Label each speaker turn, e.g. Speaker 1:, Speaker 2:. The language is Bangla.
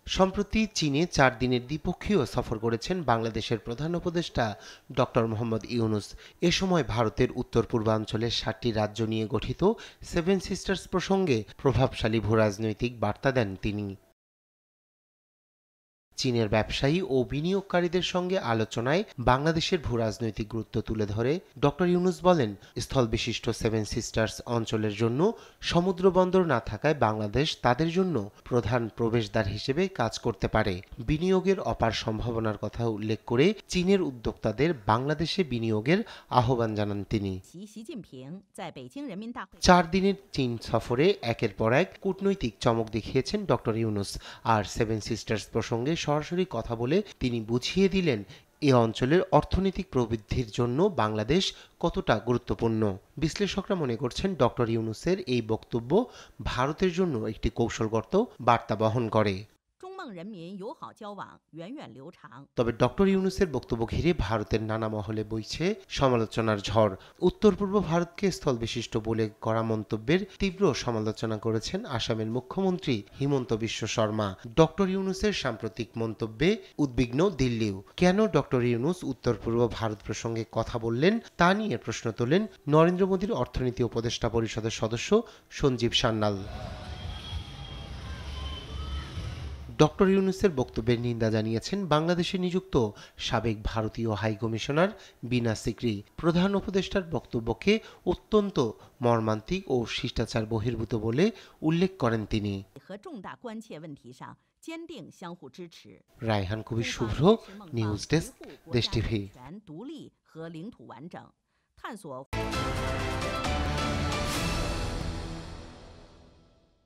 Speaker 1: সম্প্রতি চীনে ৪ দিনের দ্বিপক্ষীয় সফর করেছেন বাংলাদেশের প্রধান উপদেষ্টা ডক্টর মোহাম্মদ ইউনূস। এ সময় ভারতের উত্তর পূর্বাঞ্চলের ৭টি রাজ্য নিয়ে গঠিত সেভেন সিস্টার্স প্রসঙ্গে প্রভাবশালী ভূরাজনৈতিক বার্তা দেন তিনি। চীনের ব্যবসায়ী ও বিনিয়োগকারীদের সঙ্গে আলোচনায় বাংলাদেশের ভূরাজনৈতিক গুরুত্ব তুলে ধরে ডক্টর ইউনূস বলেন, স্থলবিশিষ্ট সেভেন সিস্টার্স অঞ্চলের জন্য সমুদ্র বন্দর না থাকায় বাংলাদেশ তাদের জন্য প্রধান প্রবেশদ্বার হিসেবে কাজ করতে পারে। বিনিয়োগের অপার সম্ভাবনার কথা উল্লেখ করে চীনের উদ্যোক্তাদের বাংলাদেশে বিনিয়োগের আহ্বান জানান তিনি। ৪ দিনের চীন সফরে একের পর এক কূটনৈতিক চমক দেখিয়েছেন ডক্টর ইউনূস। আর সেভেন সিস্টার্স প্রসঙ্গে সরাসরি কথা বলে তিনি বুঝিয়ে দিলেন এ অঞ্চলের অর্থনৈতিক প্রবৃদ্ধির জন্য বাংলাদেশ কতটা গুরুত্বপূর্ণ। বিশ্লেষকরা মনে করছেন ডক্টর ইউনূসের এই বক্তব্য ভারতের জন্য একটি কৌশলগত বার্তা বহন করে। তবে ডক্টর ইউনূসের বক্তব্য ঘিরে ভারতের নানা মহলে বইছে সমালোচনার ঝড়। উত্তর পূর্ব ভারতকে স্থলবিশিষ্ট বলে করা মন্তব্যের তীব্র সমালোচনা করেছেন আসামের মুখ্যমন্ত্রী হিমন্ত বিশ্ব শর্মা। ডক্টর ইউনূসের সাম্প্রতিক মন্তব্যে উদ্বিগ্ন দিল্লিও। কেন ডক্টর ইউনূস উত্তর পূর্ব ভারত প্রসঙ্গে কথা বললেন তা নিয়ে প্রশ্ন তোলেন নরেন্দ্র মোদীর অর্থনীতি উপদেষ্টা পরিষদের সদস্য সঞ্জীব সান্যাল। ডক্টর ইউনূসের বক্তব্যের নিন্দা জানিয়েছেন বাংলাদেশে নিযুক্ত সাবেক ভারতীয় হাইকমিশনার বিনা সিকরি। প্রধান উপদেষ্টার বক্তব্যকে অত্যন্ত মর্মান্তিক ও শিষ্টাচার বহির্ভূত বলে উল্লেখ করেন তিনি। রায়হান কবির শুভ্র, নিউজ ডেস্ক, দেশ টিভি।